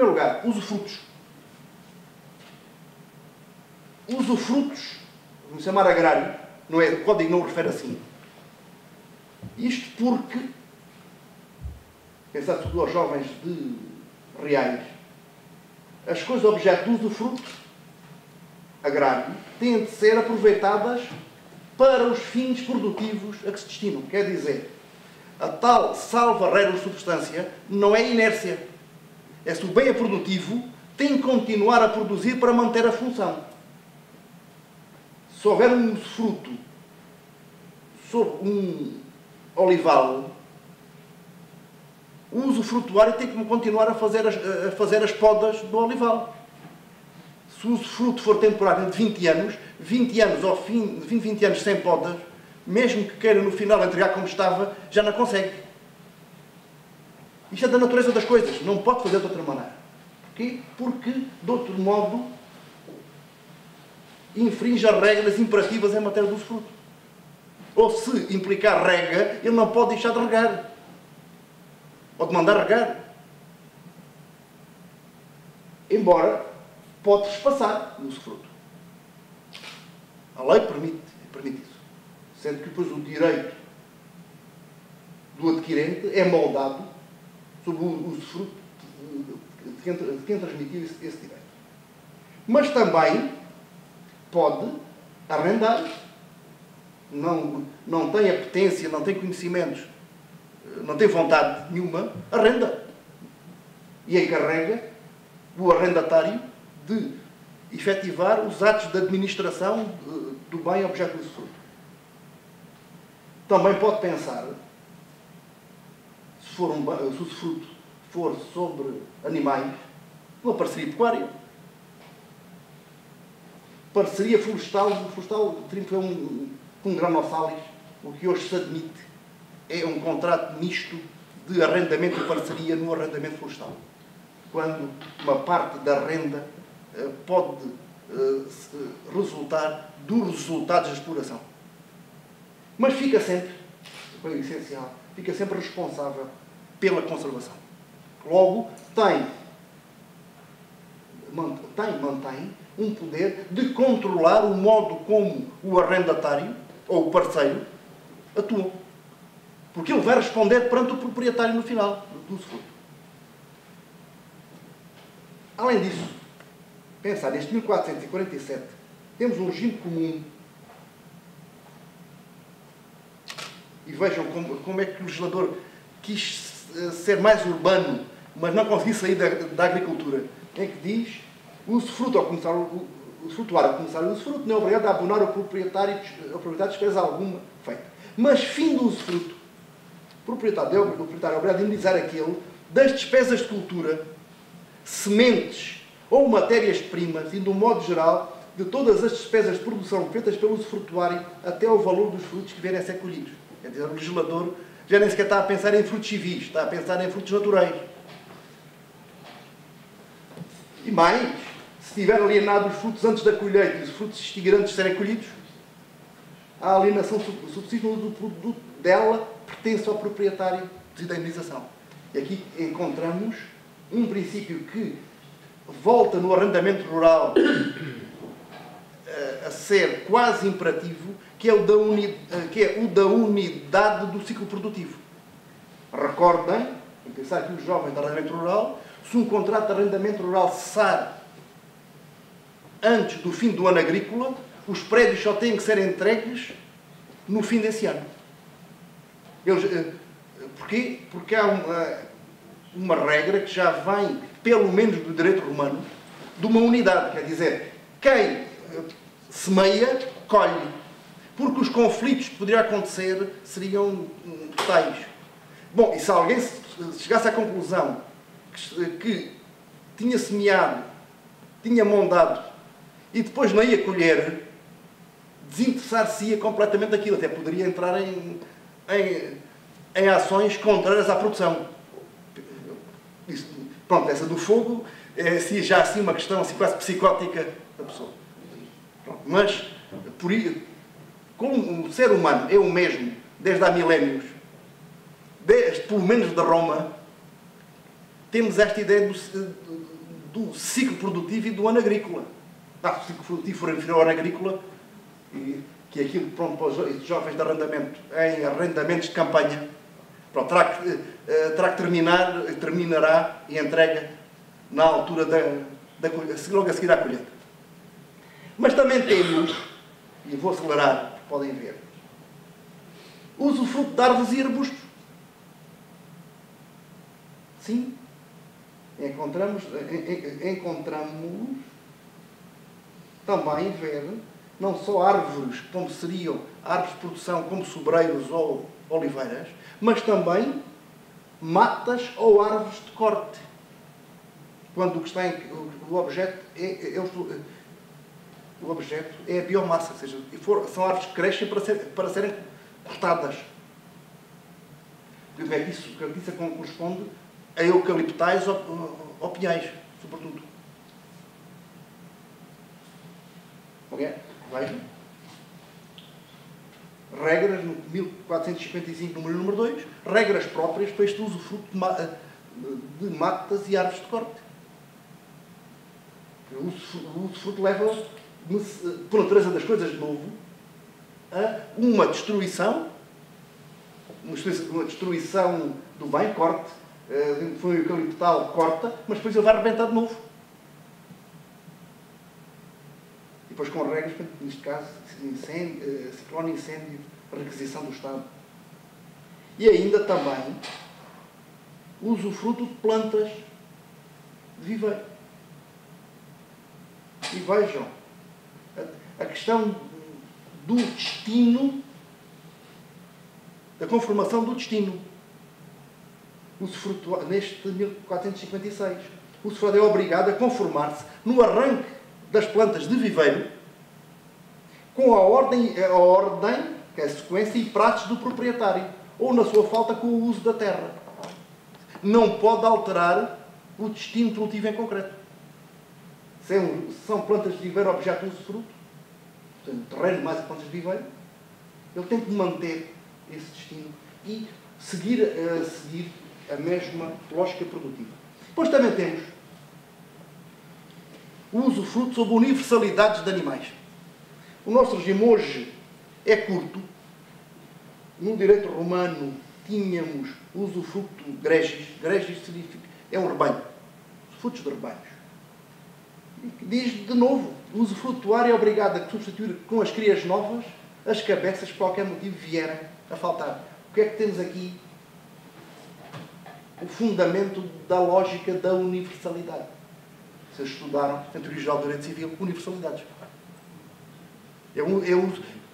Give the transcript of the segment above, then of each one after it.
primeiro lugar, usufrutos. Usufrutos, vamos chamar agrário, não é, o código não o refere assim. Isto porque, pensar sobretudo aos jovens de reais, as coisas objeto de usufruto agrário têm de ser aproveitadas para os fins produtivos a que se destinam. Quer dizer, a tal salva rerum substância não é inércia. É se o bem é produtivo, tem que continuar a produzir para manter a função. Se houver um usufruto sobre um olival, o usufrutuário tem que continuar a fazer as podas do olival. Se o usufruto for temporário de 20 anos ao fim de 20 anos sem podas, mesmo que queira no final entregar como estava, já não consegue. Isto é da natureza das coisas, não pode fazer de outra maneira. Porquê? Porque, de outro modo, infringe as regras imperativas em matéria de usufruto. Ou se implicar rega, ele não pode deixar de regar. Ou de mandar regar. Embora pode trespassar o usufruto. A lei permite isso. Sendo que depois o direito do adquirente é moldado sobre o usufruto de quem transmitiu esse direito. Mas também pode arrendar. Não tem apetência, não tem conhecimentos, não tem vontade nenhuma, arrenda. E encarrega o arrendatário de efetivar os atos de administração do bem objeto do usufruto. Também pode pensar, se o usufruto for sobre animais, uma parceria pecuária. Parceria florestal foi um granosalis, o que hoje se admite é um contrato misto de arrendamento e parceria no arrendamento florestal. Quando uma parte da renda pode resultar dos resultados da exploração. Mas fica sempre, foi essencial, fica sempre responsável pela conservação. Logo, mantém um poder de controlar o modo como o arrendatário ou o parceiro atua. Porque ele vai responder perante o proprietário no final do usufruto. Além disso, pensar, neste 1447, temos um regime comum. E vejam como é que o legislador quis ser mais urbano, mas não conseguiu sair da agricultura. É que diz, o usufruto ao começar o usufrutuário, ao começar o usufruto, não é obrigado a abonar ao proprietário despesa alguma feita. Mas, fim do usufruto, o proprietário é obrigado a indemnizar aquele das despesas de cultura, sementes ou matérias-primas, e, de um modo geral, de todas as despesas de produção feitas pelo usufrutuário até ao valor dos frutos que vierem a ser colhidos. Quer dizer, o legislador já nem sequer está a pensar em frutos civis, está a pensar em frutos naturais. E mais, se tiver alienado os frutos antes da colheita e os frutos extinguir antes de serem colhidos, a alienação subsiste do produto dela pertence ao proprietário de indemnização. E aqui encontramos um princípio que volta no arrendamento rural a ser quase imperativo, que é o da unidade do ciclo produtivo. Recordem, em pensar que os jovens de arrendamento rural, se um contrato de arrendamento rural cessar antes do fim do ano agrícola, os prédios só têm que ser entregues no fim desse ano. Porquê? Porque há uma regra que já vem, pelo menos do direito romano, de uma unidade. Quer dizer, quem semeia, colhe. Porque os conflitos que poderiam acontecer seriam tais. Bom, e se alguém chegasse à conclusão que tinha semeado, tinha mondado e depois não ia colher, desinteressar-se-ia completamente daquilo. Até poderia entrar em ações contrárias à produção. Isso, pronto, essa do fogo é já assim uma questão assim, quase psicótica da pessoa. Pronto, mas, como o ser humano é o mesmo desde há milénios, pelo menos de Roma, temos esta ideia do ciclo produtivo e do ano agrícola. Se o ciclo produtivo for inferior ao ano agrícola, que é aquilo pronto, para os jovens de arrendamento, em arrendamentos de campanha, pronto, terá que terminará e entrega na altura logo a seguir à colheita. Mas também temos, e vou acelerar, podem ver, usufruto de árvores e arbustos. Sim, encontramos também ver não só árvores, como seriam árvores de produção, como sobreiros ou oliveiras, mas também matas ou árvores de corte. Quando o que está o objeto é a biomassa, ou seja, são árvores que crescem para serem cortadas. O que é que isso corresponde a eucaliptais ou pinhais, sobretudo. Ok? Vejam. Regras, no 1455, número 2, regras próprias para este usufruto de matas e árvores de corte. O usufruto leva, por natureza das coisas, de novo, a uma destruição do bem, corte, foi o eucaliptal, corta, mas depois ele vai arrebentar de novo. E depois com regras, neste caso, ciclone, incêndio, requisição do Estado. E ainda também o usufruto de plantas de viveiro. E vejam, a questão do destino, da conformação do destino. Neste 1456, o usufruto é obrigado a conformar-se no arranque das plantas de viveiro com a ordem, que é a sequência e praxes do proprietário, ou, na sua falta, com o uso da terra. Não pode alterar o destino produtivo em concreto. São plantas de viveiro objeto de usufruto, portanto, terreno mais plantas de viveiro, ele tem que manter esse destino e seguir a mesma lógica produtiva. Depois também temos o usufruto sobre universalidades de animais. O nosso regime hoje é curto. No direito romano tínhamos o usufruto gregis. Gregis significa, é um rebanho. Frutos de rebanhos. Diz de novo, o usufrutuário é obrigado a substituir com as crias novas as cabeças que por qualquer motivo vierem a faltar. O que é que temos aqui? O fundamento da lógica da universalidade. Vocês estudaram, na Teoria Geral do Direito Civil, universalidades.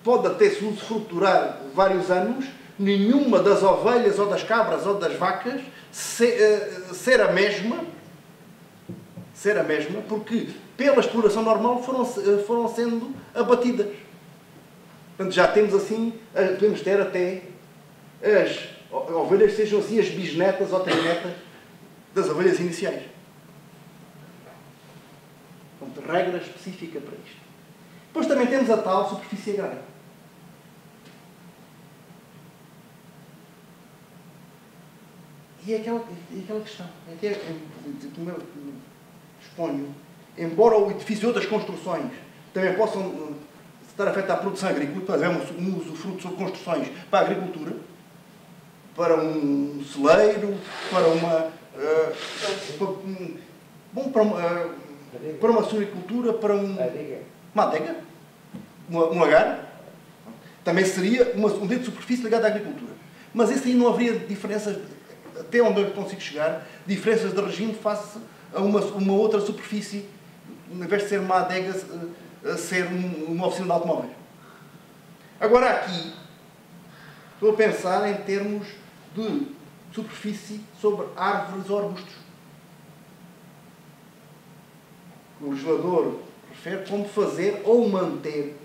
Pode até se usufrutuar vários anos, nenhuma das ovelhas, ou das cabras, ou das vacas, ser a mesma, porque pela exploração normal foram sendo abatidas. Portanto, já temos assim, podemos ter até as ovelhas sejam assim as bisnetas ou trinetas das ovelhas iniciais. Portanto, regra específica para isto. Depois também temos a tal superfície agrária. E é aquela questão. Como eu exponho, embora o edifício e outras construções também possam estar afetas à produção agrícola, fazemos um usufruto sobre construções para a agricultura, para um celeiro, para uma suinicultura, para uma adega, um lagar, também seria um dentro de superfície ligado à agricultura. Mas isso aí não haveria diferenças, até onde eu consigo chegar, diferenças de regime face a uma outra superfície, em vez de ser uma adega, a ser uma oficina de automóveis. Agora aqui, estou a pensar em termos de superfície sobre árvores ou arbustos. O legislador refere como fazer ou manter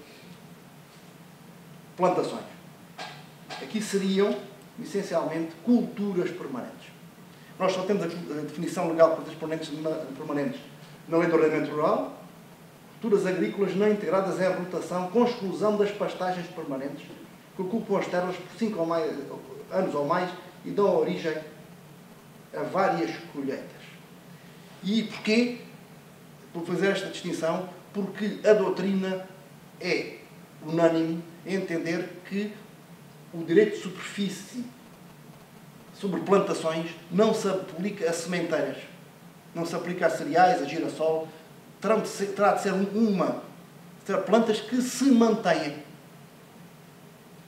plantações. Aqui seriam, essencialmente, culturas permanentes. Nós só temos a definição legal de culturas permanentes na Lei do Ordenamento Rural, culturas agrícolas não integradas em rotação, com exclusão das pastagens permanentes, que ocupam as terras por 5 anos ou mais e dão origem a várias colheitas. E porquê? Por fazer esta distinção, porque a doutrina é unânime em entender que o direito de superfície sobre plantações não se aplica a sementeiras, não se aplica a cereais, a girassol, terá de ser será plantas que se mantêm.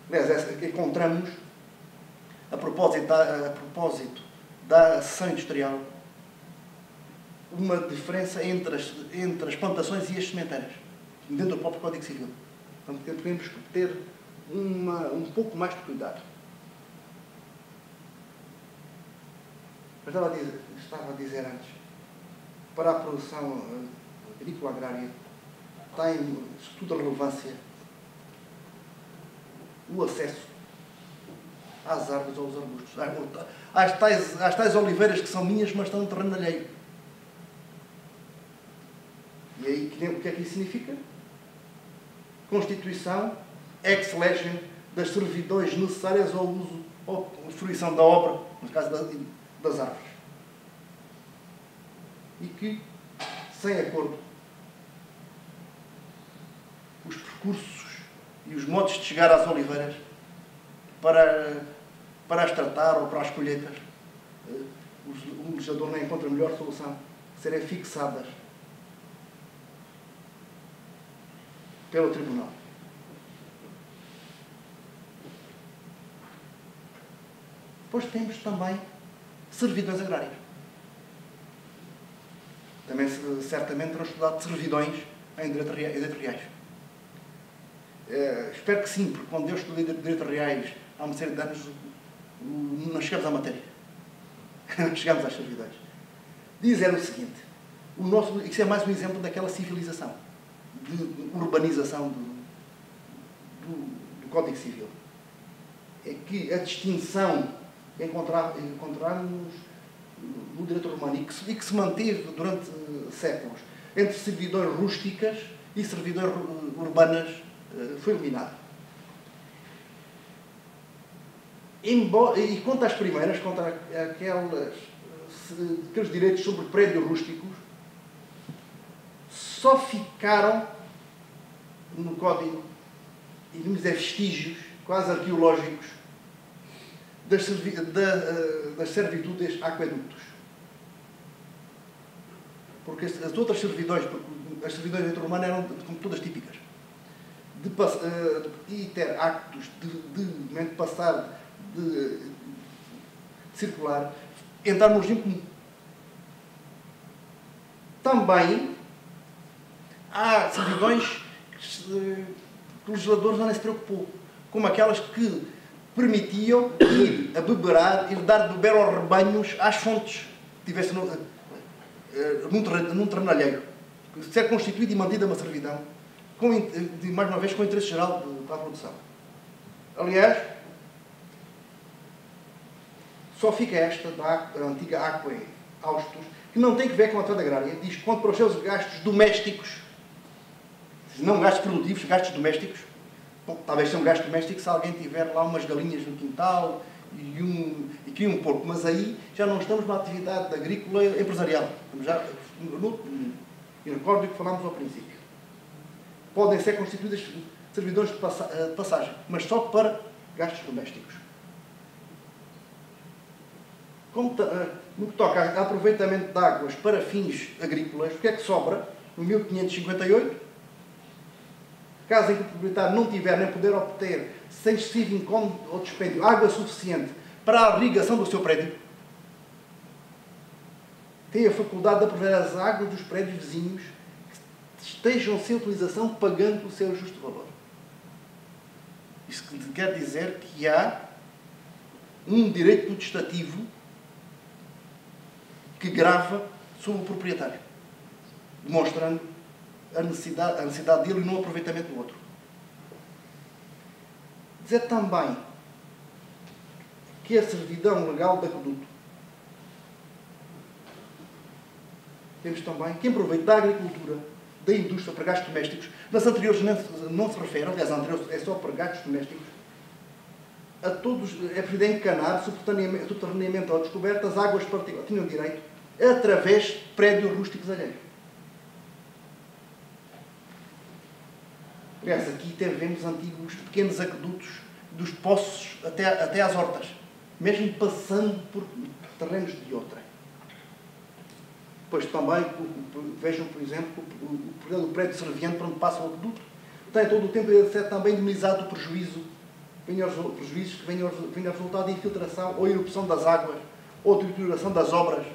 Aliás, encontramos, a propósito da sessão industrial, uma diferença entre as plantações e as sementeiras, dentro do próprio Código Civil. Portanto, temos que ter um pouco mais de cuidado. Mas estava a dizer antes, para a produção agrícola agrária, tem, sobretudo, a relevância o acesso às árvores ou aos arbustos, às tais oliveiras que são minhas, mas estão no terreno alheio. E aí, o que é que isso significa? Constituição ex lege das servidões necessárias ao uso ou fruição da obra, no caso das árvores. E que, sem acordo, os percursos e os modos de chegar às oliveiras para as tratar ou para as colheitas, o legislador não encontra melhor solução serem fixadas pelo Tribunal. Depois temos também servidões agrárias. Também certamente terão estudado servidões em direito reais. Espero que sim, porque quando eu estudei direito reais há uma série de anos, não chegamos à matéria. Não chegamos às servidões. Dizer o seguinte, isso é mais um exemplo daquela civilização, de urbanização do Código Civil. É que a distinção que encontramos no direito romano e que se manteve durante séculos entre servidões rústicas e servidões urbanas foi eliminada. E quanto às primeiras, contra aqueles direitos sobre prédios rústicos, só ficaram no Código, e vamos dizer, vestígios quase arqueológicos das servitudes aquedutos. Porque as outras servidões, as servidões entre romanas eram como todas típicas. De ter actos de passar, de circular, entrar no regime comum. Também há servidões que o legislador já nem se preocupou, como aquelas que permitiam ir a beberar, ir dar de beber aos rebanhos às fontes que tivessem num terreno alheio. Ser constituída e mantida uma servidão, mais uma vez, com o interesse geral para a produção. Aliás, só fica esta da antiga Aquae Austus, que não tem que ver com a atividade agrária. Diz que quanto para os seus gastos domésticos, não gastos produtivos, gastos domésticos, bom, talvez seja um gasto doméstico se alguém tiver lá umas galinhas no quintal e cria um porco, mas aí já não estamos numa atividade agrícola empresarial. Estamos já e recordo o que falámos ao princípio. Podem ser constituídas servidões de passagem, mas só para gastos domésticos. No que toca a aproveitamento de águas para fins agrícolas, o que é que sobra? No 1558, caso em que o proprietário não tiver nem poder obter, sem excessivo incómodo ou dispêndio, água suficiente para a irrigação do seu prédio, tem a faculdade de aprover as águas dos prédios vizinhos que estejam sem utilização, pagando o seu justo valor. Isso quer dizer que há um direito putestativo que grava sobre o proprietário, demonstrando a necessidade dele e não o aproveitamento do outro. Dizer também que a servidão legal de aqueduto. Temos também quem aproveita da agricultura, da indústria para gastos domésticos. Nas anteriores não se refere, aliás, as anteriores é só para gastos domésticos. A todos é preciso encanar subterraneamente ou descoberto as águas particulares. Tinham direito através de prédios rústicos alheios. Aliás, aqui até vemos antigos pequenos aquedutos dos poços até às hortas, mesmo passando por terrenos de outrem. Depois também, vejam, por exemplo, o prédio serviente para onde passa o aqueduto, tem todo o tempo a ser também minimizado o prejuízo, prejuízos que venham a resultar de infiltração ou erupção das águas, ou deterioração das obras